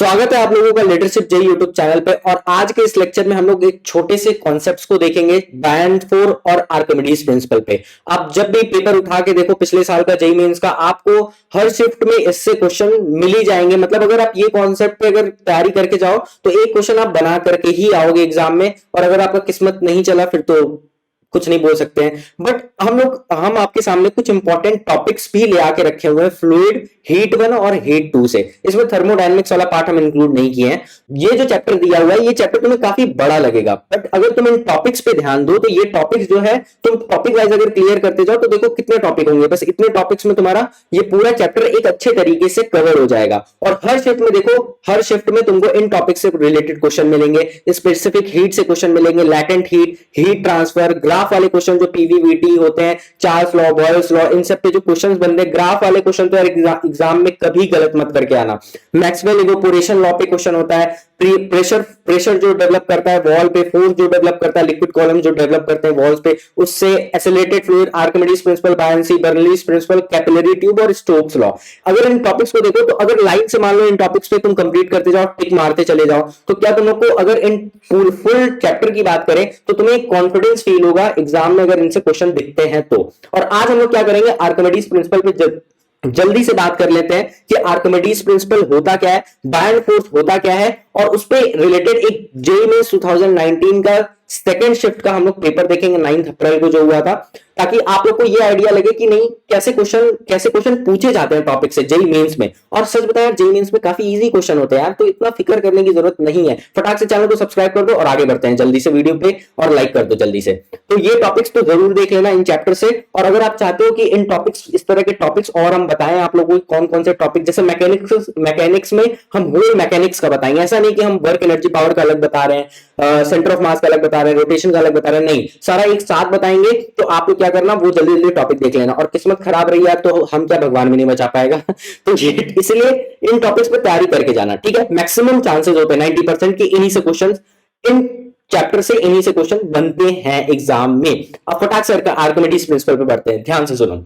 स्वागत है आप लोगों का लीडरशिप जेई यूट्यूब चैनल पे। और आज के इस लेक्चर में हम लोग एक छोटे से कॉन्सेप्ट्स को देखेंगे, बायन-4 और आर्किमिडीज प्रिंसिपल पे। आप जब भी पेपर उठा के देखो पिछले साल का जेई मेंस का, आपको हर शिफ्ट में इससे क्वेश्चन मिल ही जाएंगे। मतलब अगर आप ये कॉन्सेप्ट पे अगर तैयारी करके जाओ तो एक क्वेश्चन आप बना करके ही आओगे एग्जाम में। और अगर आपका किस्मत नहीं चला फिर तो कुछ नहीं बोल सकते हैं। बट हम आपके सामने कुछ इंपॉर्टेंट टॉपिक्स भी ले आके रखे हुए हैं फ्लूइड हीट 1 और हीट 2 से। इसमें थर्मोडायनेमिक्स वाला पार्ट हम इंक्लूड नहीं किए हैं। ये जो चैप्टर दिया हुआ है ये चैप्टर तुम्हें काफी बड़ा लगेगा, बट अगर तुम इन टॉपिक्स पे ध्यान दो तो ये टॉपिक्स जो है तुम टॉपिक वाइज अगर क्लियर करते जाओ तो देखो कितने टॉपिक होंगे। बस इतने टॉपिक्स में तुम्हारा ये पूरा चैप्टर एक अच्छे तरीके से कवर हो जाएगा। और हर शिफ्ट में देखो, हर शिफ्ट में तुमको इन टॉपिक से रिलेटेड क्वेश्चन मिलेंगे, स्पेसिफिक हीट से क्वेश्चन मिलेंगे, latent heat, heat transfer, graph वाले क्वेश्चन जो पीवीवीटी होते हैं, चार्ल्स लॉ, बॉयल्स लॉ, इन सब पे जो क्वेश्चंस बनते हैं। ग्राफ वाले क्वेश्चन तो यार एग्जाम में कभी गलत मत करके आना। मैक्सवेल इवेपोरेशन लॉ पे क्वेश्चन होता है, प्रेशर जो डेवलप करता है वॉल पे, फोर्स जो डेवलप करता है लिक्विड कॉलम जो डेवलप करते हैं वॉल्स पे, उससे accelerated fluid, Archimedes principle, buoyancy, Bernoulli's principle, capillary tube और स्टोक्स लॉ। अगर इन टॉपिक्स को देखो तो अगर लाइन से मान लो इन टॉपिक्स पे तुम कंप्लीट करते जाओ, टिक मारते चले जाओ, तो क्या तुम लोग को अगर इन फुल चैप्टर की बात करें तो तुम्हें एक कॉन्फिडेंस फील होगा एग्जाम में अगर इनसे क्वेश्चन दिखते हैं तो। और आज हम लोग क्या करेंगे, आर्किमिडीज प्रिंसिपल पे जल्दी से बात कर लेते हैं कि आर्किमिडीज प्रिंसिपल होता क्या है, बायन फोर्स होता क्या है, और उस पे रिलेटेड एक जेईई में 2019 का सेकेंड शिफ्ट का हम लोग पेपर देखेंगे 9 अप्रैल को जो हुआ था, ताकि आप लोग को ये आइडिया लगे कि नहीं कैसे क्वेश्चन पूछे जाते हैं टॉपिक से जेईई मेंस में। और सच बताया जेईई मेंस में काफी इजी क्वेश्चन होते हैं यार, तो इतना फिक्र करने की जरूरत नहीं है। फटाक से चैनल को सब्सक्राइब कर दो और आगे बढ़ते हैं जल्दी से वीडियो पे, और लाइक कर दो जल्दी से। तो ये टॉपिक्स तो जरूर देख लेना इन चैप्टर से। और अगर आप चाहते हो कि इन टॉपिक्स, इस तरह के टॉपिक्स और हम बताएं आप लोगों को कौन कौन से टॉपिक, जैसे मैकेनिक्स में हम होल मैकेनिक्स का बताएंगे। ऐसा नहीं कि हम वर्क एनर्जी पावर का अलग बता रहे हैं, सेंटर ऑफ मास का अलग बता रहे हैं, रोटेशन का अलग बता रहे हैं, नहीं, सारा एक साथ बताएंगे। तो आपको क्या करना, वो जल्दी जल्दी टॉपिक देख लेना। और किस्मत खराब रही यार तो हम क्या, भगवान भी नहीं बचा पाएगा। तो इसलिए इन टॉपिक्स पे तैयारी करके जाना, ठीक है। मैक्सिमम चांसेस होते हैं 90% की इन्हीं से क्वेश्चन, इन चैप्टर से इन्हीं से क्वेश्चन बनते हैं एग्जाम में। अब फटाक से आर्किमिडीज प्रिंसिपल पे बढ़ते हैं, ध्यान से सुनो।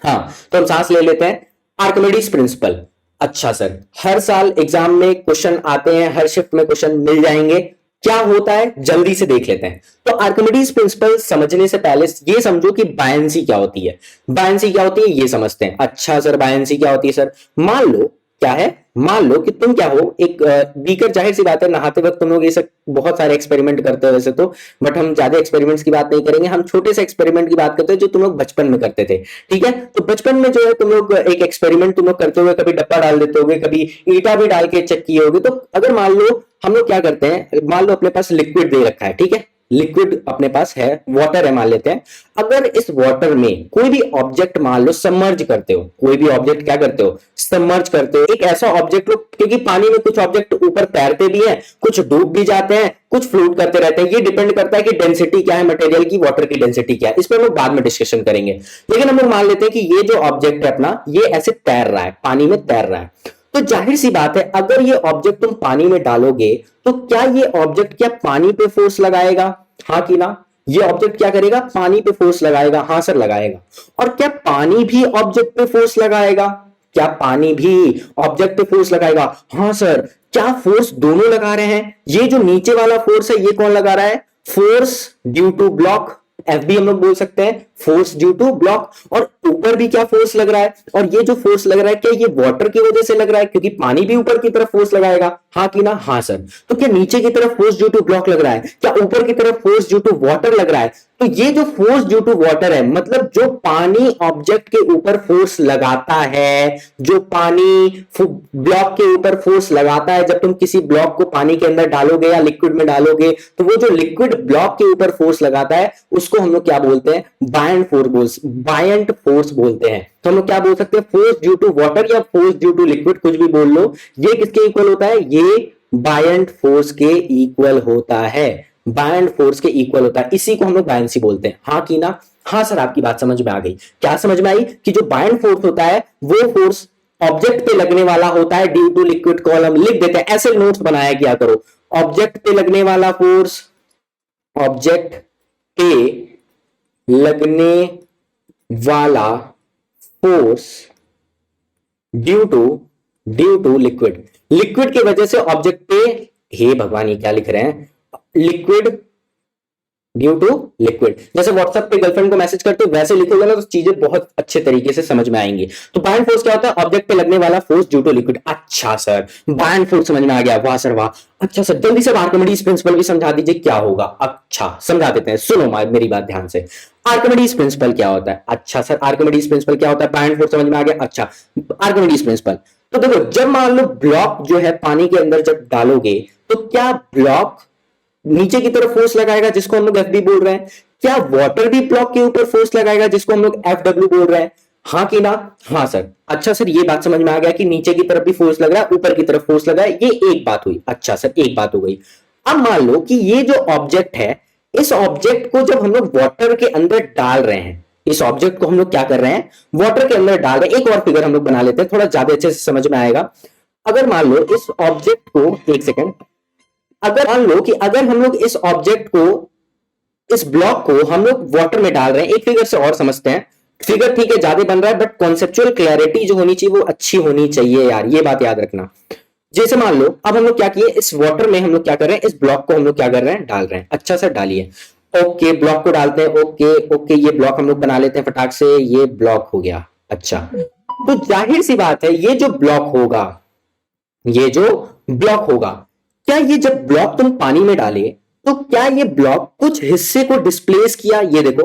हाँ, तो हम सांस ले लेते हैं। आर्किमिडीज प्रिंसिपल, अच्छा सर, हर साल एग्जाम में क्वेश्चन आते हैं, हर शिफ्ट में क्वेश्चन मिल जाएंगे, क्या होता है जल्दी से देख लेते हैं। तो आर्किमिडीज प्रिंसिपल समझने से पहले ये समझो कि बायन्सी क्या होती है। बायन्सी क्या होती है ये समझते हैं। अच्छा सर, बायन्सी क्या होती है सर? मान लो क्या है, मान लो कि तुम क्या हो, एक बीकर, जाहिर सी बात है नहाते वक्त तुम लोग ये सब बहुत सारे एक्सपेरिमेंट करते हो वैसे तो, बट हम ज्यादा एक्सपेरिमेंट्स की बात नहीं करेंगे, हम छोटे से एक्सपेरिमेंट की बात करते हैं जो तुम लोग बचपन में करते थे, ठीक है। तो बचपन में जो है तुम लोग एक एक्सपेरिमेंट तुम लोग करते हो, कभी डब्बा डाल देते होगे, कभी ईटा भी डाल के चेक किए होगे। तो अगर मान लो हम लोग क्या करते हैं, मान लो अपने पास लिक्विड दे रखा है, ठीक है, लिक्विड अपने पास है, वाटर है मान लेते हैं। अगर इस वाटर में कोई भी ऑब्जेक्ट मान लो सबमर्ज करते हो, कोई भी ऑब्जेक्ट क्या करते हो, सबमर्ज करते हो, एक ऐसा ऑब्जेक्ट लो, क्योंकि पानी में कुछ ऑब्जेक्ट ऊपर तैरते भी हैं, कुछ डूब भी जाते हैं, कुछ फ्लोट करते रहते हैं। ये डिपेंड करता है कि डेंसिटी क्या है मटेरियल की, वाटर की डेंसिटी क्या है, इस पर हम लोग बाद में डिस्कशन करेंगे। लेकिन हम लोग मान लेते हैं कि ये जो ऑब्जेक्ट है अपना, ये ऐसे तैर रहा है, पानी में तैर रहा है। तो जाहिर सी बात है अगर ये ऑब्जेक्ट तुम पानी में डालोगे तो क्या ये ऑब्जेक्ट क्या पानी पे फोर्स लगाएगा, हाँ कि ना? ये ऑब्जेक्ट क्या करेगा, पानी पे फोर्स लगाएगा, हाँ सर लगाएगा। और क्या पानी भी ऑब्जेक्ट पे फोर्स लगाएगा? क्या पानी भी ऑब्जेक्ट पे फोर्स लगाएगा? हाँ सर। क्या फोर्स दोनों लगा रहे हैं? ये जो नीचे वाला फोर्स है ये कौन लगा रहा है? Force due to block, F भी हम लोग बोल सकते हैं, फोर्स ड्यू टू ब्लॉक। और ऊपर भी क्या फोर्स लग रहा है, और ये जो फोर्स लग रहा है क्या ये वाटर की वजह से लग रहा है, क्योंकि पानी भी ऊपर की तरफ फोर्स लगाएगा, हाँ कि ना? हाँ सर। तो क्या नीचे की तरफ फोर्स ड्यू टू ब्लॉक लग रहा है, क्या ऊपर की तरफ फोर्स ड्यू टू वाटर लग रहा है? तो ये जो फोर्स ड्यू टू वाटर है, मतलब जो पानी ऑब्जेक्ट के ऊपर फोर्स लगाता है, जो पानी ब्लॉक के ऊपर फोर्स लगाता है, जब तुम किसी ब्लॉक को पानी के अंदर डालोगे या लिक्विड में डालोगे, तो वो जो लिक्विड ब्लॉक के ऊपर फोर्स लगाता है उसको हम लोग क्या बोलते हैं, बायंट फोर्स बोलते हैं। तो हम लोग क्या बोल सकते हैं, फोर्स ड्यू टू वाटर या फोर्स ड्यू टू लिक्विड, कुछ भी बोल लो। ये किसके इक्वल होता है? ये बायंट फोर्स के इक्वल होता है, बायंट फोर्स के इक्वल होता है। इसी को हम लोग बायंसी बोलते हैं, हाँ कि ना? हाँ सर, आपकी बात समझ में आ गई। क्या समझ में आई? कि जो बायंट फोर्स होता है वो फोर्स ऑब्जेक्ट पे लगने वाला होता है ड्यू टू लिक्विड कॉलम, लिख देते हैं, ऐसे नोट्स बनाया किया करो। ऑब्जेक्ट पे लगने वाला फोर्स, ऑब्जेक्ट पे लगने वाला force due to due to liquid, liquid की वजह से ऑब्जेक्ट पे, हे भगवान ये क्या लिख रहे हैं, लिक्विड ड्यू टू लिक्विड। जैसे व्हाट्सएप पे गर्लफ्रेंड को मैसेज करते हो वैसे लिखोगे ना तो चीजें बहुत अच्छे तरीके से समझ में आएंगी। तो बायन फोर्स क्या होता है, ऑब्जेक्ट पे लगने वाला फोर्स ड्यू टू लिक्विड। अच्छा सर, बायन फोर्स समझ में आ गया, वाह सर वाह। अच्छा सर, जल्दी से आर्किमिडीज प्रिंसिपल भी समझा दीजिए क्या होगा। अच्छा समझा देते हैं, सुनो मेरी बात ध्यान से। आर्किमिडीज प्रिंसिपल क्या होता है? अच्छा सर, आर्किमिडीज प्रिंसिपल क्या होता है, बायन फोर्स समझ में आ गया। अच्छा, आर्किमिडीज प्रिंसिपल, तो देखो जब मान लो ब्लॉक जो है पानी के अंदर जब डालोगे तो क्या ब्लॉक नीचे की तरफ फोर्स लगाएगा जिसको हम लोग एफ बी बोल रहे हैं? क्या वाटर भी ब्लॉक के ऊपर फोर्स लगाएगा जिसको हम लोग एफ डब्ल्यू बोल रहे हैं? हाँ कि ना? हाँ सर। अच्छा सर, ये बात समझ में आ गया कि नीचे की तरफ भी फोर्स लग रहा है, ऊपर की तरफ फोर्स लग रहा है, ये एक बात हुई। अच्छा सर, एक बात हो गई। अब मान लो कि ये जो ऑब्जेक्ट है, इस ऑब्जेक्ट को जब हम लोग वाटर के अंदर डाल रहे हैं, इस ऑब्जेक्ट को हम लोग क्या कर रहे हैं, वाटर के अंदर डाल रहे हैं। एक और फिगर हम लोग बना लेते हैं, थोड़ा ज्यादा अच्छे से समझ में आएगा। अगर मान लो इस ऑब्जेक्ट को, एक सेकेंड, अगर मान लो कि अगर हम लोग इस ऑब्जेक्ट को, इस ब्लॉक को हम लोग वाटर में डाल रहे हैं, एक फिगर से और समझते हैं। फिगर ठीक है ज्यादा बन रहा है बट कॉन्सेप्चुअल क्लैरिटी जो होनी चाहिए वो अच्छी होनी चाहिए यार, ये बात याद रखना। जैसे मान लो अब हम लोग क्या किए, इस वाटर में हम लोग क्या कर रहे हैं, इस ब्लॉक को हम लोग क्या कर रहे हैं, डाल रहे हैं। अच्छा सर डालिए, ओके ब्लॉक को डालते हैं, ओके ओके, ये ब्लॉक हम लोग बना लेते हैं फटाक से, ये ब्लॉक हो गया। अच्छा, तो जाहिर सी बात है ये जो ब्लॉक होगा, ये जो ब्लॉक होगा, क्या ये जब ब्लॉक तुम पानी में डाले तो क्या ये ब्लॉक कुछ हिस्से को डिस्प्लेस किया? ये देखो,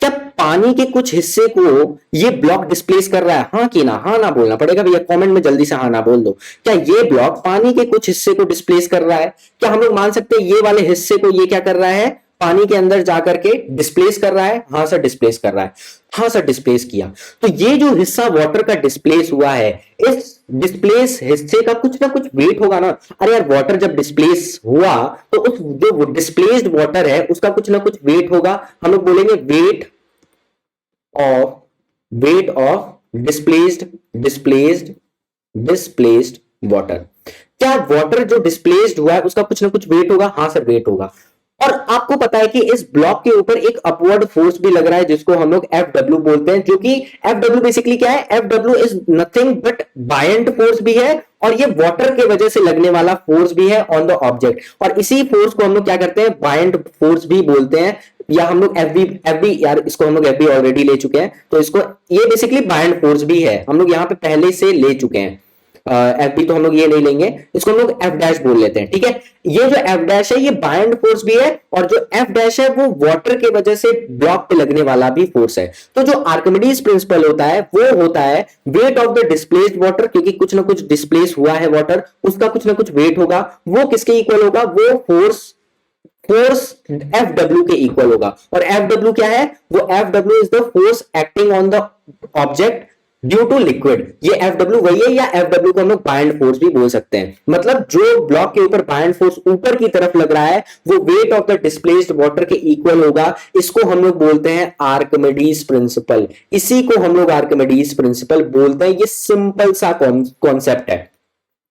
क्या पानी के कुछ हिस्से को ये ब्लॉक डिस्प्लेस कर रहा है? हाँ कि ना? हाँ ना बोलना पड़ेगा भैया, कमेंट में जल्दी से हाँ ना बोल दो। क्या ये ब्लॉक पानी के कुछ हिस्से को डिस्प्लेस कर रहा है? क्या हम लोग मान सकते हैं ये वाले हिस्से को ये क्या कर रहा है, पानी के अंदर जाकर के डिस्प्लेस कर रहा है? हाँ सर डिस्प्लेस कर रहा है। हाँ सर डिस्प्लेस किया। तो ये जो हिस्सा वाटर का डिस्प्लेस हुआ है, इस डिस्प्लेस हिस्से का कुछ ना कुछ वेट होगा ना। अरे यार, वाटर जब डिस्प्लेस हुआ तो उस जो डिस्प्लेस्ड वाटर है उसका कुछ ना कुछ वेट होगा। हम लोग बोलेंगे weight of displaced displaced displaced water. क्या वाटर जो डिस्प्लेस्ड हुआ है उसका कुछ ना कुछ वेट होगा? हाँ सर वेट होगा। और आपको पता है कि इस ब्लॉक के ऊपर एक अपवर्ड फोर्स भी लग रहा है जिसको हम लोग एफ डब्ल्यू बोलते हैं, जो कि एफ डब्ल्यू बेसिकली क्या है, F W is nothing but buoyant force भी है और ये वाटर के वजह से लगने वाला फोर्स भी है ऑन द ऑब्जेक्ट। और इसी फोर्स को हम लोग क्या करते हैं, बायंट फोर्स भी बोलते हैं, या हम लोग एफ बी यार, इसको हम लोग एफ बी ऑलरेडी ले चुके हैं तो इसको, ये बेसिकली बायंट फोर्स भी है, हम लोग यहाँ पे पहले से ले चुके हैं। एफ बी तो हम लोग ये नहीं लेंगे, इसको हम लोग एफ डैश बोल लेते हैं, ठीक है। ये जो एफ डैश है ये बायंड फोर्स भी है और जो एफ डैश है वो वाटर के वजह से ब्लॉक पे लगने वाला भी फोर्स है। तो जो आर्किमिडीज प्रिंसिपल होता है वो होता है wait of the displaced water, क्योंकि कुछ ना कुछ डिस्प्लेस हुआ है वाटर, उसका कुछ ना कुछ वेट होगा। वो किसके इक्वल होगा, वो फोर्स एफ डब्ल्यू के इक्वल होगा। और एफ डब्ल्यू क्या है, वो F W is the force acting on the object due to liquid. ये एफ डब्ल्यू वही है, या एफ डब्ल्यू को हम लोग बायंड फोर्स भी बोल सकते हैं। मतलब जो ब्लॉक के ऊपर बायंड फोर्स ऊपर की तरफ लग रहा है वो wait of the displaced water के इक्वल होगा। इसको हम लोग बोलते हैं आर्किमिडीज प्रिंसिपल। इसी को हम लोग आर्किमिडीज प्रिंसिपल बोलते हैं। ये सिंपल सा कॉन्सेप्ट है,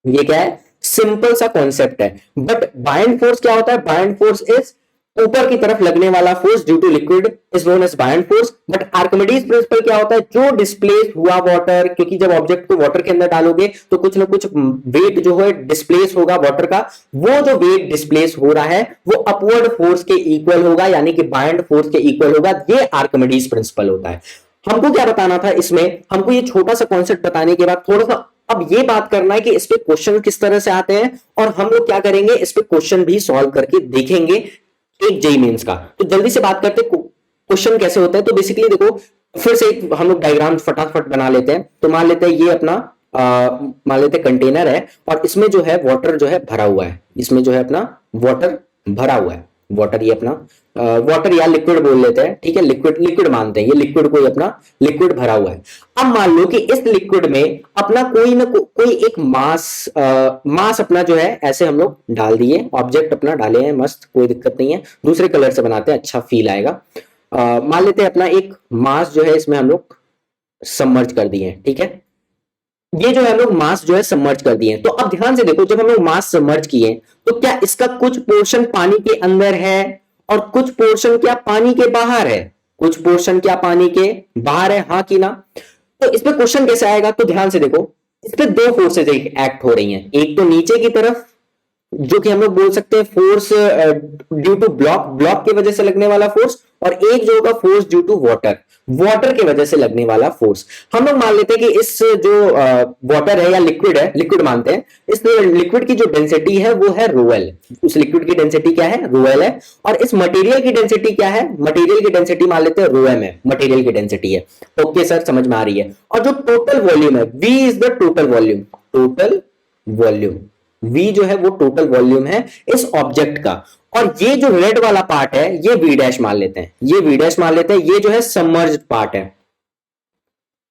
ये क्या है, सिंपल सा कॉन्सेप्ट है। बट बायंड फोर्स क्या होता है, बायंड फोर्स इज ऊपर की तरफ लगने वाला force due to liquid is known as buoyant force. But Archimedes principle क्या होता है, जो डिस्प्लेस हुआ वाटर, क्योंकि जब ऑब्जेक्ट को वाटर के अंदर डालोगे तो कुछ ना कुछ वेट जो है डिस्प्लेस होगा वाटर का, वो जो वेट डिस्प्लेस हो रहा है वो अपवर्ड फोर्स के इक्वल होगा, यानी कि बायंड फोर्स के इक्वल होगा। ये आर्किमिडीज प्रिंसिपल होता है। हमको क्या बताना था इसमें, हमको ये छोटा सा कॉन्सेप्ट बताने के बाद थोड़ा सा अब ये बात करना है कि इस पे क्वेश्चन किस तरह से आते हैं और हम लोग क्या करेंगे, इस पे क्वेश्चन भी सॉल्व करके देखेंगे एक जेई मेंस का। तो जल्दी से बात करते क्वेश्चन कैसे होता है। तो बेसिकली देखो, फिर से एक हम लोग डायग्राम फटाफट बना लेते हैं। तो मान लेते हैं ये अपना मान लेते हैं कंटेनर है और इसमें जो है वाटर जो है भरा हुआ है, इसमें जो है अपना वाटर भरा हुआ है, वाटर ये अपना वाटर या लिक्विड बोल लेते हैं, ठीक है, लिक्विड लिक्विड मानते हैं, ये लिक्विड कोई अपना लिक्विड भरा हुआ है। अब मान लो कि इस लिक्विड में अपना कोई ना कोई एक मास अपना जो है ऐसे हम लोग डाल दिए, ऑब्जेक्ट अपना डाले हैं, मस्त, कोई दिक्कत नहीं है, दूसरे कलर से बनाते हैं, अच्छा फील आएगा। मान लेते हैं अपना एक मास जो है इसमें हम लोग सबमर्ज कर दिए, ठीक है, ये जो है हम लोग मास जो है सबमर्ज कर दिए। तो अब ध्यान से देखो, जब हम लोग मास सबमर्ज किए तो क्या इसका कुछ पोर्शन पानी के अंदर है और कुछ पोर्शन क्या पानी के बाहर है, कुछ पोर्शन क्या पानी के बाहर है, हाँ कि ना? तो इसमें क्वेश्चन कैसे आएगा, तो ध्यान से देखो, इस पे दो फोर्सेज एक्ट हो रही हैं, एक तो नीचे की तरफ जो कि हम लोग बोल सकते हैं फोर्स ड्यू टू ब्लॉक की वजह से लगने वाला फोर्स, और एक जो होगा फोर्स ड्यू टू वाटर की वजह से लगने वाला फोर्स। हम लोग मान लेते हैं कि इस जो वाटर है या लिक्विड है, लिक्विड मानते हैं, इस लिक्विड की जो डेंसिटी है वो है रोएल। उस लिक्विड की डेंसिटी क्या है? रोएल है। और इस मटेरियल की डेंसिटी क्या है? मटेरियल की डेंसिटी मान लेते हैं रोएम है, मटेरियल की डेंसिटी है। ओके सर, समझ में आ रही है। और जो टोटल वॉल्यूम है, V is the total volume, total volume, V जो है वो टोटल वॉल्यूम है इस ऑब्जेक्ट का। और ये जो रेड वाला पार्ट है ये V डैश मान लेते हैं, ये V डैश मान लेते हैं, ये जो है सबमर्ज्ड पार्ट है,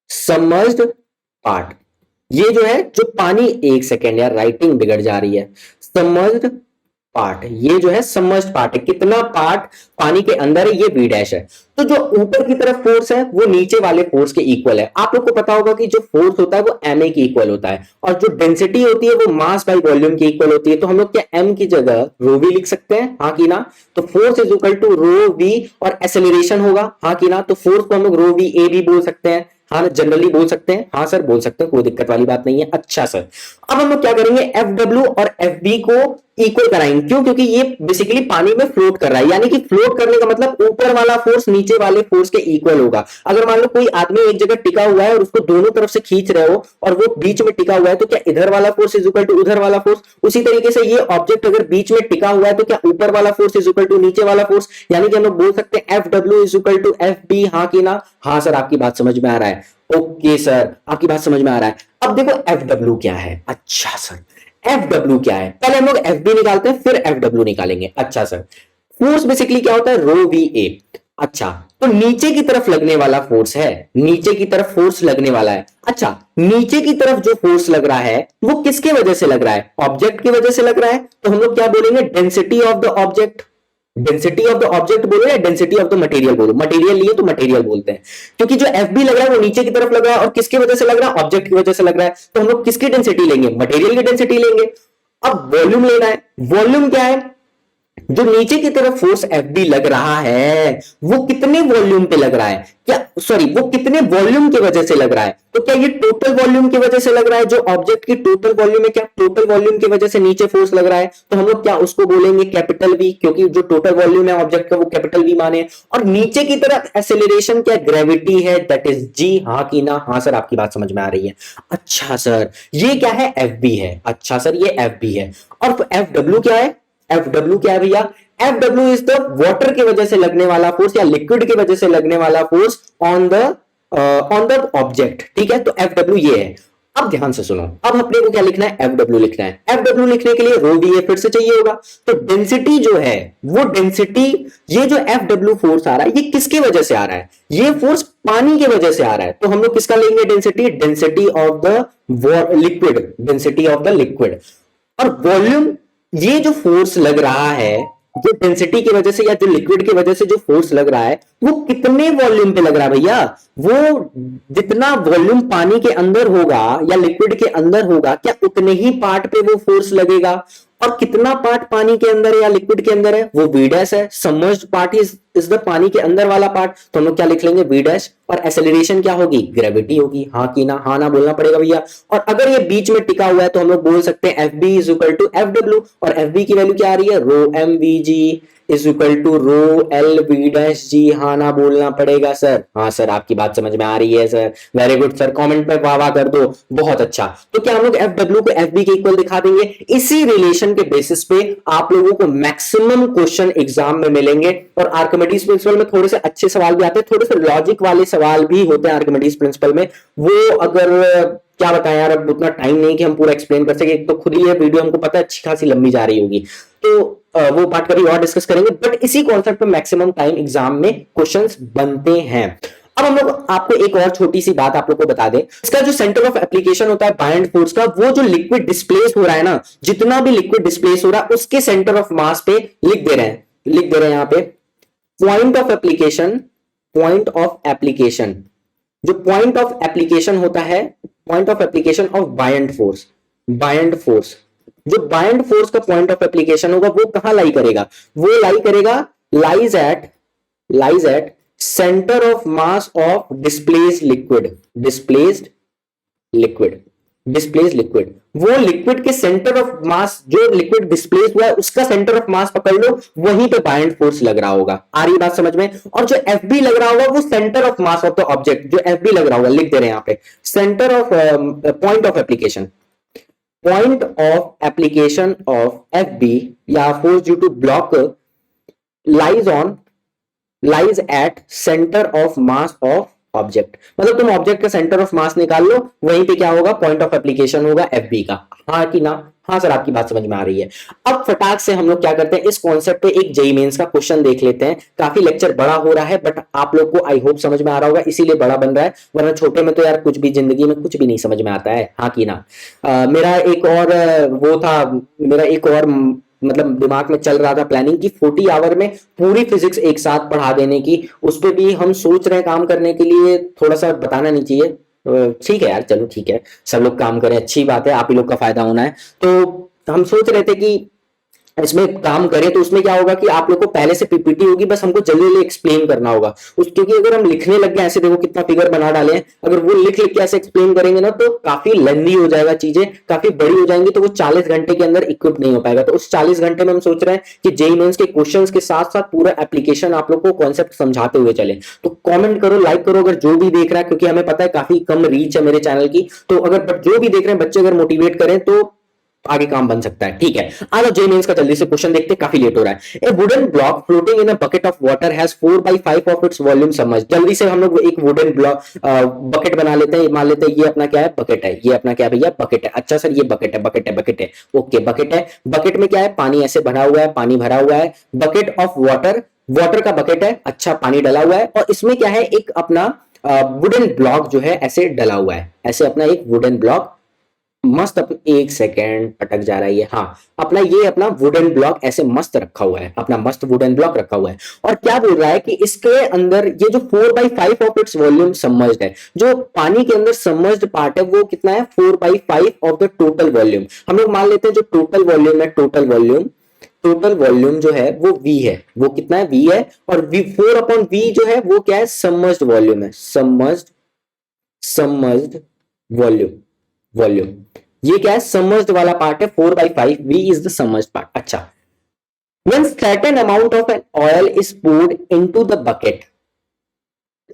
सबमर्ज्ड पार्ट। ये जो है जो पानी, एक सेकेंड यार राइटिंग बिगड़ जा रही है, सबमर्ज्ड पार्ट, ये जो है सबमर्ज्ड पार्ट है, कितना पार्ट पानी के अंदर है, ये V डैश है। तो जो ऊपर की तरफ फोर्स है वो नीचे वाले फोर्स के इक्वल है। आप लोग को पता होगा कि जो फोर्स होता है वो ma के इक्वल होता है, और जो डेंसिटी होती है वो मास बाय वॉल्यूम के इक्वल होती है। तो हम लोग क्या m की जगह रो v लिख सकते हैं, हाँ कि ना? तो force is equal to rho v, और एक्सेलरेशन होगा, हाँ कि ना? तो फोर्स को हम लोग रो v a भी बोल सकते हैं, हाँ जनरली बोल सकते हैं, हाँ सर बोल सकते हैं, कोई दिक्कत वाली बात नहीं है। अच्छा सर, अब हम लोग क्या करेंगे, एफ डब्ल्यू और एफ बी को इक्वल कराएंगे। क्यों? क्योंकि ये बेसिकली पानी में फ्लोट कर रहा है, यानी कि फ्लोट करने का मतलब ऊपर वाला फोर्स नीचे वाले फोर्स के इक्वल होगा। अगर मान लो कोई आदमी एक जगह टिका हुआ है और उसको दोनों तरफ से खींच रहे हो और वो बीच में टिका हुआ है, तो क्या इधर वाला फोर्स इज इक्वल टू उधर वाला फोर्स? उसी तरीके से ये ऑब्जेक्ट अगर बीच में टिका हुआ है तो क्या ऊपर वाला फोर्स इज इक्वल टू नीचे वाला फोर्स? यानी कि हम लोग बोल सकते हैं F W is equal to F B, हाँ कि ना? हाँ सर, आपकी बात समझ में आ रहा है। ओके सर, आपकी बात समझ में आ रहा है। अब देखो एफ डब्ल्यू क्या है। अच्छा सर, एफ डब्ल्यू क्या है? पहले हम लोग एफ बी निकालते हैं फिर एफ डब्ल्यू निकालेंगे। अच्छा सर, फोर्स बेसिकली क्या होता है? रो वी ए। अच्छा, तो नीचे की तरफ लगने वाला फोर्स है, नीचे की तरफ फोर्स लगने वाला है। अच्छा, नीचे की तरफ जो फोर्स लग रहा है वो किसके वजह से लग रहा है? ऑब्जेक्ट की वजह से लग रहा है। तो हम लोग क्या बोलेंगे? Density of the object. Density of the object बोलो या डेंसिटी ऑफ द मटेरियल बोलो, मटेरियल लिए तो मटेरियल बोलते हैं, क्योंकि जो एफ बी लग रहा है वो नीचे की तरफ लग रहा है, और किसकी वजह से लग रहा है? ऑब्जेक्ट की वजह से लग रहा है। तो हम लोग किसकी डेंसिटी लेंगे? मटेरियल की डेंसिटी लेंगे। अब वॉल्यूम लेना है। वॉल्यूम क्या है? जो नीचे की तरफ फोर्स एफ बी लग रहा है वो कितने वॉल्यूम पे लग रहा है? क्या, सॉरी, वो कितने वॉल्यूम की वजह से लग रहा है? तो क्या ये टोटल वॉल्यूम की वजह से लग रहा है? जो ऑब्जेक्ट की टोटल वॉल्यूम है, क्या टोटल वॉल्यूम की वजह से नीचे फोर्स लग रहा है? तो हम लोग क्या उसको बोलेंगे? कैपिटल वी, क्योंकि जो टोटल वॉल्यूम है ऑब्जेक्ट का वो कैपिटल वी माने। और नीचे की तरफ एक्सेलरेशन क्या? ग्रेविटी है, दैट इज जी, हाँ की ना? हाँ सर, आपकी बात समझ में आ रही है। अच्छा सर, ये क्या है? एफ बी है। अच्छा सर, ये एफ बी है। और एफ डब्ल्यू क्या है? एफ डब्ल्यू क्या है भैया? F W is the water की वजह से लगने वाला फोर्स या लिक्विड की वजह से लगने वाला फोर्स ऑन द ऑब्जेक्ट। ठीक है, तो एफ डब्ल्यू ये है। अब ध्यान से सुनो, अब अपने को क्या लिखना है? एफ डब्ल्यू लिखना है। एफ डब्ल्यू लिखने के लिए रो वी ए फिर से चाहिए होगा। तो डेंसिटी जो है वो डेंसिटी, ये जो एफ डब्ल्यू फोर्स आ रहा है ये किसकी वजह से आ रहा है? ये फोर्स पानी की वजह से आ रहा है। तो हम लोग किसका लेंगे density? Density of the liquid, density of the liquid. और वॉल्यूम, ये जो फोर्स लग रहा है, जो डेंसिटी की वजह से या जो लिक्विड की वजह से जो फोर्स लग रहा है वो कितने वॉल्यूम पे लग रहा है भैया? वो जितना वॉल्यूम पानी के अंदर होगा या लिक्विड के अंदर होगा, क्या उतने ही पार्ट पे वो फोर्स लगेगा? और कितना पार्ट पानी के अंदर है या लिक्विड के अंदर है? वो वी डैश है। सबमर्ज्ड पार्ट इज द पानी के अंदर वाला पार्ट। तो हम लोग क्या लिख लेंगे? We dash. और एक्सेलरेशन क्या होगी? ग्रेविटी होगी, हाँ की ना? हाँ ना बोलना पड़ेगा भैया। और अगर ये बीच में टिका हुआ है तो हम लोग बोल सकते हैं F B is equal to F W, और एफ बी की वैल्यू क्या आ रही है? Rho M V G is equal to rho L V dash G, हाँ ना बोलना पड़ेगा सर? हाँ सर, आपकी बात समझ में आ रही है sir, very good sir, comment में वाह वाह कर दो, बहुत अच्छा। तो क्या हम लोग एफ डब्ल्यू को एफ बी के इक्वल दिखा देंगे? इसी रिलेशन के बेसिस पे आप लोगों को मैक्सिमम क्वेश्चन एग्जाम में मिलेंगे। और आर्किमिडीज प्रिंसिपल में थोड़े से अच्छे सवाल भी आते हैं, थोड़े से लॉजिक वाले सवाल भी होते हैं आर्किमिडीज प्रिंसिपल में। वो अगर क्या बताएं यार, अब उतना टाइम नहीं कि हम पूरा एक्सप्लेन कर सके, तो खुद ही ये वीडियो हमको पता है अच्छी खासी लंबी जा रही होगी, तो वो पार्ट कभी और डिस्कस करेंगे। बट इसी कॉन्सेप्ट पे मैक्सिमम टाइम एग्जाम में क्वेश्चंस बनते हैं। अब हम लोग आपको एक और छोटी सी बात आप लोग को बता दें, इसका जो सेंटर ऑफ एप्लीकेशन होता है बायंड फोर्स का, वो जो लिक्विड डिस्प्लेस हो रहा है ना, जितना भी लिक्विड डिस्प्लेस हो रहा है उसके सेंटर ऑफ मास पे लिख दे रहे हैं यहां पे point of application. Point of application, जो पॉइंट ऑफ एप्लीकेशन होता है, point of application of buoyant force. Buoyant force, जो बायंड फोर्स का पॉइंट ऑफ एप्लीकेशन होगा वो कहां लाई करेगा? वो लाई करेगा, lies at centre of mass of displaced liquid. Displaced liquid, displace liquid, वो लिक्विड के सेंटर ऑफ मास, जो लिक्विड डिस्प्लेस हुआ है उसका सेंटर ऑफ मास पकड़ लो, वहीं पे बाइंड फोर्स लग रहा होगा। आ रही बात समझ में? और जो एफ बी लग रहा होगा वो centre of mass of the object, जो एफ बी लग रहा होगा लिख दे रहे हैं यहाँ पे, centre of point of application, point of application of F B या force due to block lies at centre of mass of object. मतलब तुम ऑब्जेक्ट का सेंटर ऑफ मास निकाल लो, वहीं पे क्या होगा, पॉइंट ऑफ एप्लीकेशन होगा एफ बी का। हाँ कि ना? हाँ सर, आपकी बात समझ में आ रही है। अब फटाक से हम लोग क्या करते हैं, इस कॉन्सेप्ट पे एक जेईई मेंस का क्वेश्चन देख लेते हैं। काफी लेक्चर बड़ा हो रहा है, बट आप लोग को आई होप समझ में आ रहा होगा, इसीलिए बड़ा बन रहा है, वरना छोटे में तो यार कुछ भी जिंदगी में कुछ भी नहीं समझ में आता है। हाँ कि ना? मेरा एक और वो था, मेरा एक और मतलब दिमाग में चल रहा था प्लानिंग की 40 आवर में पूरी फिजिक्स एक साथ पढ़ा देने की। उस पर भी हम सोच रहे हैं काम करने के लिए, थोड़ा सा बताना नहीं चाहिए। ठीक है यार, चलो ठीक है, सब लोग काम करें, अच्छी बात है, आप ही लोग का फायदा होना है। तो हम सोच रहे थे कि इसमें काम करें, तो उसमें क्या होगा कि आप लोग को पहले से पीपीटी होगी, बस हमको जल्दी जल्दी एक्सप्लेन करना होगा क्योंकि अगर हम लिखने लग गए, ऐसे देखो कितना फिगर बना डाले हैं, अगर वो लिख लिख के ऐसे एक्सप्लेन करेंगे ना तो काफी लेंदी हो जाएगा, चीजें काफी बड़ी हो जाएंगी, तो वो 40 घंटे के अंदर इक्विप नहीं हो पाएगा। तो उस 40 घंटे में हम सोच रहे हैं कि जेईई मेंस के क्वेश्चंस के साथ साथ पूरा एप्लीकेशन आप लोग को कॉन्सेप्ट समझाते हुए चले। तो कमेंट करो, लाइक करो अगर जो भी देख रहा है, क्योंकि हमें पता है काफी कम रीच है मेरे चैनल की, तो अगर जो भी देख रहे हैं बच्चे अगर मोटिवेट करें तो आगे काम बन सकता है। ठीक है, आज जेईई मेंस का जल्दी से क्वेश्चन देखते हैं, काफी लेट हो रहा है। ए wooden block floating in a bucket of water has 4/5 of its volume submerged. जल्दी से हम लोग एक वुडन ब्लॉक बकेट बना लेते हैं, मान लेते हैं ये अपना क्या है, बकेट है, ये अपना क्या है भैया, बकेट है। अच्छा सर, ये बकेट है, बकेट है, बकेट है, ओके बकेट है। बकेट में क्या है, पानी ऐसे भरा हुआ है, पानी भरा हुआ है, बकेट ऑफ वाटर, वाटर का बकेट है, अच्छा पानी डाला हुआ है, और इसमें क्या है, एक अपना वुडन ब्लॉक जो है ऐसे डला हुआ है, ऐसे अपना एक वुडन ब्लॉक मस्त एक सेकेंड अटक जा रहा है ये, हाँ अपना ये अपना वुडन ब्लॉक ऐसे मस्त रखा हुआ है, अपना मस्त वुडन ब्लॉक रखा हुआ है। और क्या बोल रहा है कि इसके अंदर ये जो 4/5 ऑफ इट्स वॉल्यूम सबमर्ज्ड है, जो पानी के अंदर सबमर्ज्ड पार्ट है वो कितना है, 4/5 ऑफ द टोटल वॉल्यूम। हम लोग मान लेते हैं जो टोटल वॉल्यूम है, टोटल वॉल्यूम जो है वो V है, वो कितना है, V है, और V 4/V जो है वो क्या है, सबमर्ज्ड वॉल्यूम है, सबमर्ज्ड वॉल्यूम ये क्या है, सबमर्ज्ड वाला पार्ट है, 4/5 V is the submerged part. अच्छा, when certain amount of an oil is poured into the bucket,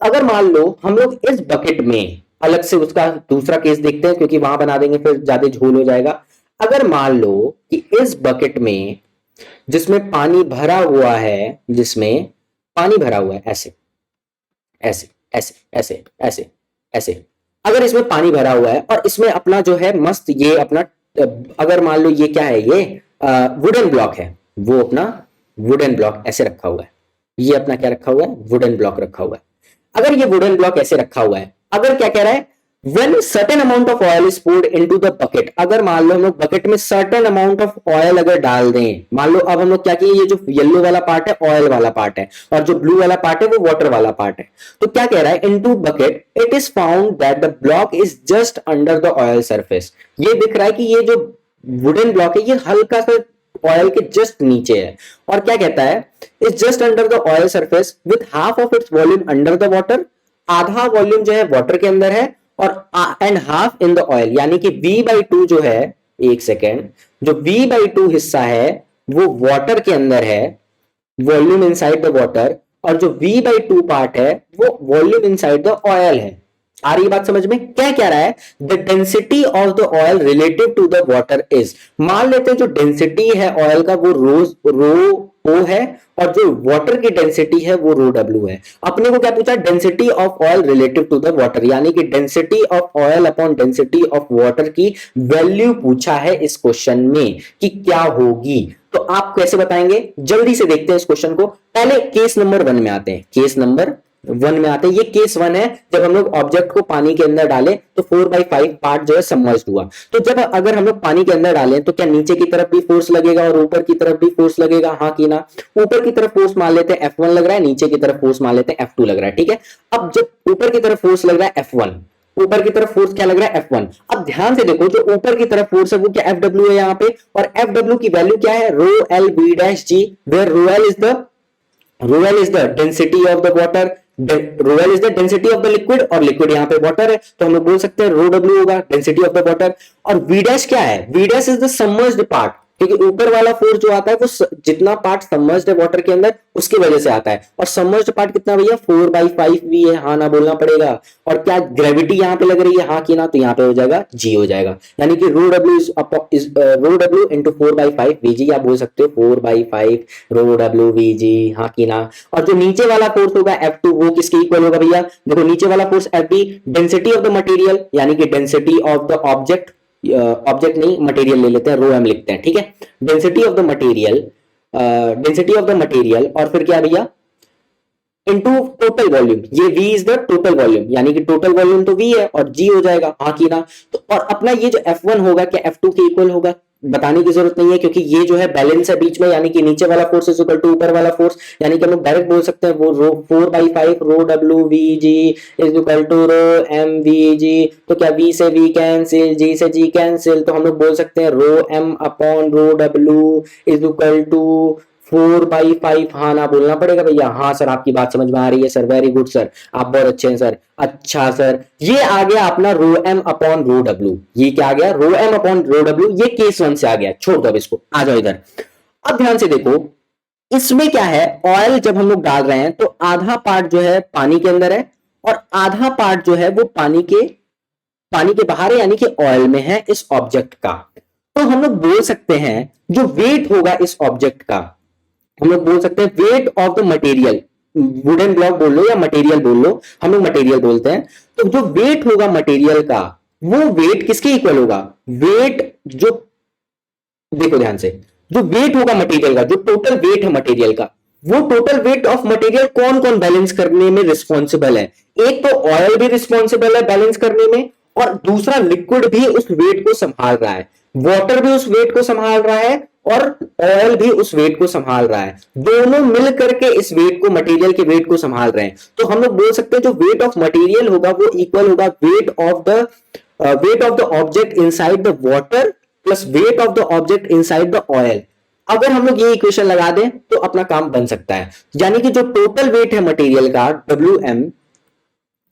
अगर मान लो हम लोग इस बकेट में, अलग से उसका दूसरा केस देखते हैं क्योंकि वहां बना देंगे फिर ज्यादा झोल हो जाएगा। अगर मान लो कि इस बकेट में जिसमें पानी भरा हुआ है, जिसमें पानी भरा हुआ है, ऐसे ऐसे ऐसे ऐसे ऐसे ऐसे, अगर इसमें पानी भरा हुआ है और इसमें अपना जो है मस्त ये अपना, अगर मान लो ये क्या है, ये वुडन ब्लॉक है, वो अपना वुडन ब्लॉक ऐसे रखा हुआ है, ये अपना क्या रखा हुआ है, वुडन ब्लॉक रखा हुआ है। अगर ये वुडन ब्लॉक ऐसे रखा हुआ है, अगर क्या कह रहा है, when certain amount of oil is poured into the bucket, अगर मान लो हम लोग बकेट में certain amount of oil अगर डाल दें, मान लो अब हम लोग क्या किए, ये जो येलो वाला पार्ट है ऑयल वाला पार्ट है, और जो ब्लू वाला पार्ट है वो वाटर वाला पार्ट है, तो क्या कह रहा है, into bucket it is found that the block is just under the oil surface। ये दिख रहा है कि ये जो वुडन ब्लॉक है ये हल्का सा ऑयल के जस्ट नीचे है, और क्या कहता है, is just under the oil surface with half of its volume under the water, आधा वॉल्यूम जो है वाटर के अंदर है और and half in the oil, यानी कि V/2 जो है, एक सेकेंड, जो V/2 हिस्सा है वो वाटर के अंदर है, वॉल्यूम इनसाइड द वाटर, और जो V/2 पार्ट है वो वॉल्यूम इनसाइड द ऑयल है। आ रही बात समझ में? क्या कह रहा है, the density of the oil relative to the water is, मान लेते हैं जो डेंसिटी है ऑयल का वो रो O है, और जो वाटर की डेंसिटी है वो रो W है। अपने को क्या पूछा, density of oil relative to the water, यानी कि density of oil upon density of water की वैल्यू पूछा है इस क्वेश्चन में कि क्या होगी। तो आप कैसे बताएंगे, जल्दी से देखते हैं इस क्वेश्चन को। पहले केस नंबर 1 में आते हैं, केस नंबर 1 में आते हैं। ये केस 1 है, जब हम लोग ऑब्जेक्ट को पानी के अंदर डालें तो 4/5 पार्ट जो है सबमर्ज्ड हुआ। तो जब अगर हम लोग पानी के अंदर डालें तो क्या नीचे की तरफ भी फोर्स लगेगा और ऊपर की तरफ भी फोर्स लगेगा, हाँ कि ना? ऊपर की तरफ फोर्स मान लेते हैं F1 लग रहा है, नीचे की तरफ फोर्स मान लेते हैं F2 लग रहा है, ठीक है। अब जब ऊपर की तरफ फोर्स लग रहा है F1, ऊपर की तरफ फोर्स क्या लग रहा है, F1। अब ध्यान से देखो, जो ऊपर की तरफ फोर्स है वो क्या, FW है यहाँ पे, और FW की वैल्यू क्या है, ρLV' G, where ρL is the density of the water, rho L is the density of the liquid और लिक्विड यहाँ पे वाटर है, तो हम लोग बोल सकते हैं रो डब्ल्यू होगा डेंसिटी ऑफ द वाटर। और वी डैश क्या है, V dash is the submerged part, क्योंकि ऊपर वाला फोर्स जो आता है वो जितना पार्ट सबमर्ज्ड है वाटर के अंदर उसकी वजह से आता है। और सबमर्ज्ड पार्ट कितना भैया 4/5 भी है, हाँ ना बोलना पड़ेगा। और क्या ग्रेविटी यहाँ पे लग रही है, हाँ की ना, तो यहाँ पे हो जाएगा जी हो जाएगा, यानी कि रो डब्ल्यू रो डब्ल्यू इंटू 4/5 वीजी, आप बोल सकते हो 4/5 रो डब्ल्यू वीजी, हाँ की ना। और जो नीचे वाला फोर्स होगा F2 वो किसके इक्वल होगा भैया, देखो नीचे वाला force FB density of the material, यानी कि density of the object, object नहीं मटेरियल ले लेते हैं, रो एम लिखते हैं, ठीक है। Density of the material, density of the material, और फिर क्या भैया इनटू टोटल वॉल्यूम, ये V is the total volume, यानी कि टोटल वॉल्यूम तो V है और G हो जाएगा, हाँ की ना। तो और अपना ये जो F1 होगा क्या F2 के इक्वल होगा, बताने की जरूरत नहीं है, क्योंकि ये जो है बैलेंस है बीच में, यानी कि नीचे वाला फोर्स इज इक्वल टू ऊपर वाला फोर्स, यानी कि हम लोग डायरेक्ट बोल सकते हैं वो rho 4/5 rho W V G is equal to rho M V G. तो क्या V से V कैंसिल, G से G कैंसिल, तो हम लोग बोल सकते हैं rho M upon rho W is equal to 4/5, हाँ ना बोलना पड़ेगा भैया। हाँ सर आपकी बात समझ में आ रही है सर, वेरी गुड सर, आप बहुत अच्छे हैं सर। अच्छा सर, ये आ गया अपना रो एम अपॉन रो डब्ल्यू, ये क्या आ गया रो एम अपॉन रो डब्ल्यू, ये केस 1 से आ गया, छोड़ दो अब इसको, आ जाओ इधर। अब ध्यान से देखो इसमें क्या है, ऑयल जब हम लोग डाल रहे हैं तो आधा पार्ट जो है पानी के अंदर है और आधा पार्ट जो है वो पानी के बाहर है, यानी कि ऑयल में है इस ऑब्जेक्ट का। तो हम लोग बोल सकते हैं जो वेट होगा इस ऑब्जेक्ट का, हम लोग बोल सकते हैं wait of the material, wooden block बोल लो या मटेरियल बोल लो, हम लोग मटेरियल बोलते हैं। तो जो वेट होगा मटेरियल का वो वेट किसके इक्वल होगा, वेट जो, देखो ध्यान से, जो वेट होगा मटेरियल का, जो टोटल वेट है मटेरियल का, वो टोटल वेट ऑफ मटेरियल कौन कौन बैलेंस करने में रिस्पॉन्सिबल है। एक तो ऑयल भी रिस्पॉन्सिबल है बैलेंस करने में, और दूसरा लिक्विड भी उस वेट को संभाल रहा है, वाटर भी उस वेट को संभाल रहा है और ऑयल भी उस वेट को संभाल रहा है, दोनों मिल करके इस वेट को, मटेरियल के वेट को संभाल रहे हैं। तो हम लोग बोल सकते हैं जो वेट ऑफ मटेरियल होगा वो इक्वल होगा wait of the object inside the water plus wait of the object inside the oil. अगर हम लोग ये इक्वेशन लगा दें तो अपना काम बन सकता है, यानी कि जो टोटल वेट है मटेरियल का WM,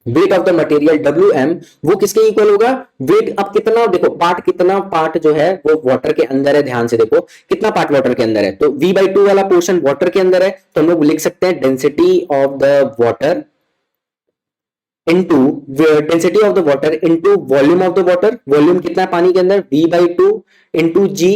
wait of the material WM, वो किसके इक्वल होगा, वेट अब कितना, देखो पार्ट, कितना पार्ट जो है वो वाटर के अंदर है, ध्यान से देखो कितना पार्ट वाटर के अंदर है, तो V/2 वाला पोर्शन वाटर के अंदर है, तो हम लोग लिख सकते हैं density of the water into density of the water into volume of the water, volume कितना है पानी के अंदर V/2 इनटू G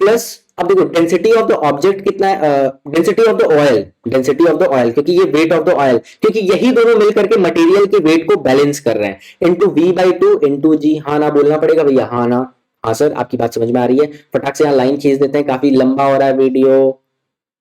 प्लस, अब देखो डेंसिटी ऑफ द ऑब्जेक्ट कितना है, density of the oil, density of the oil, क्योंकि ये वेट ऑफ द ऑयल, क्योंकि यही दोनों मिलकर के मटेरियल के वेट को बैलेंस कर रहे हैं, इनटू V/2 इनटू G, हाँ ना बोलना पड़ेगा भैया, हाँ ना, हाँ सर आपकी बात समझ में आ रही है। फटाक से यहाँ लाइन खींच देते हैं, काफी लंबा हो रहा है वीडियो,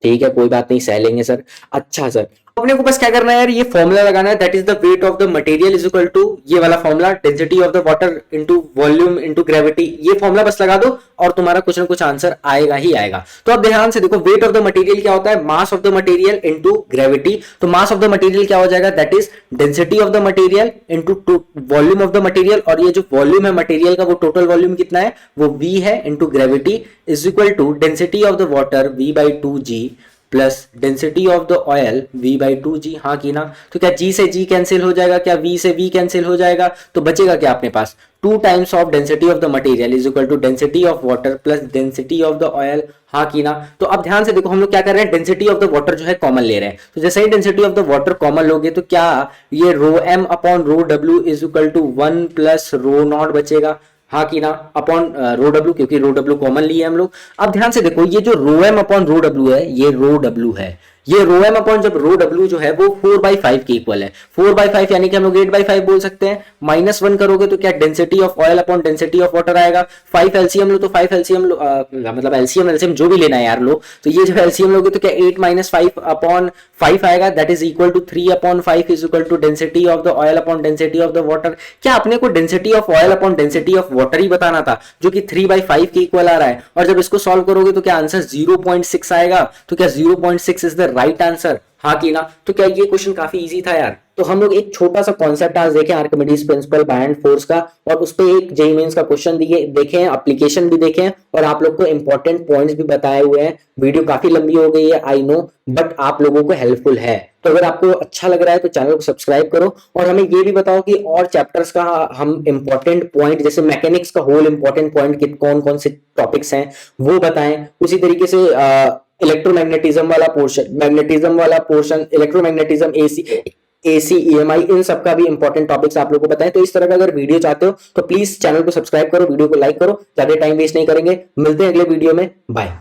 ठीक है कोई बात नहीं, सह लेंगे सर। अच्छा सर, अपने को बस क्या करना है यार, ये फॉर्मूला लगाना है, that is the weight of the material is equal to ये वाला formula, density of the water into volume into gravity, ये फॉर्मूला बस लगा दो और तुम्हारा कुछ ना कुछ आंसर आएगा ही आएगा। तो अब ध्यान से देखो, वेट ऑफ द मटेरियल क्या होता है, मास of the material into gravity. तो मास ऑफ द मटेरियल क्या हो जाएगा, that is density of the material into volume of the material, और ये जो वॉल्यूम है मटेरियल का वो टोटल वॉल्यूम कितना है, वो V है, into gravity is equal to density of the water V/2G plus density of the oil V/2G, हाँ की ना। तो क्या G से G कैंसिल हो जाएगा, क्या V से V कैंसिल हो जाएगा, तो बचेगा क्या अपने पास 2 times of density of the material is equal to density of water plus density of the oil, हाँ की ना। तो अब ध्यान से देखो, हम लोग क्या कर रहे हैं, डेंसिटी ऑफ द वाटर जो है कॉमन ले रहे हैं, तो जैसे ही density of the water common लोगे तो क्या ये rho M upon rho W is equal to 1 plus rho naught बचेगा, हाँ की ना, अपॉन रो डब्ल्यू, क्योंकि रो डब्ल्यू कॉमन लिए हम लोग। अब ध्यान से देखो, ये जो रो एम अपॉन रो डब्ल्यू है, ये रो डब्ल्यू है, ये रो एम अपॉन जब रो डब्ल्यू जो है वो 4/5 के इक्वल है, 4/5 यानी कि हम लोग 8/5 बोल सकते हैं। -1 करोगे तो क्या density of oil upon density of water आएगा, 5 एलसीएम लो तो 5 एलसीएम लो, मतलब एलसीएम जो भी लेना है यार लो, तो ये जो एलसीएम लोगे तो क्या 8 - 5 अपॉन 5 आएगा, that is equal to 3/5 is equal to density of the oil upon density of the water. क्या अपने को density of oil upon density of water ही बताना था, जो कि 3/5 के इक्वल आ रहा है, और जब इसको सॉल्व करोगे तो क्या आंसर 0.6 आएगा। तो क्या 0.6 इज द राइट आंसर हाँ की ना? तो क्या ये क्वेश्चन काफी इजी था यार? तो हम लोग एक छोटा सा कॉन्सेप्ट आज देखें Archimedes principal bye and force का, और उस पे एक जेईई मेंस का क्वेश्चन दिए देखे हैं, एप्लीकेशन भी देखे हैं, और आप लोग को इंपॉर्टेंट पॉइंट्स भी बताए हुए हैं। वीडियो काफी लंबी हो गई है आई नो, बट आप लोगों को हेल्पफुल है। तो अगर आपको अच्छा लग रहा है तो चैनल को सब्सक्राइब करो, और हमें ये भी बताओ कि और चैप्टर्स का हम इंपॉर्टेंट पॉइंट, जैसे मैकेनिक्स का होल इंपॉर्टेंट पॉइंट कौन कौन से टॉपिक्स हैं वो बताएं। उसी तरीके से इलेक्ट्रोमैग्नेटिज्म वाला पोर्शन, इलेक्ट्रोमैग्नेटिज्म, एसी ईएमआई, इन सब का भी इंपॉर्टेंट टॉपिक्स आप लोगों को बताएं। तो इस तरह का अगर वीडियो चाहते हो तो प्लीज चैनल को सब्सक्राइब करो, वीडियो को लाइक करो। ज्यादा टाइम वेस्ट नहीं करेंगे, मिलते हैं अगले वीडियो में, बाय।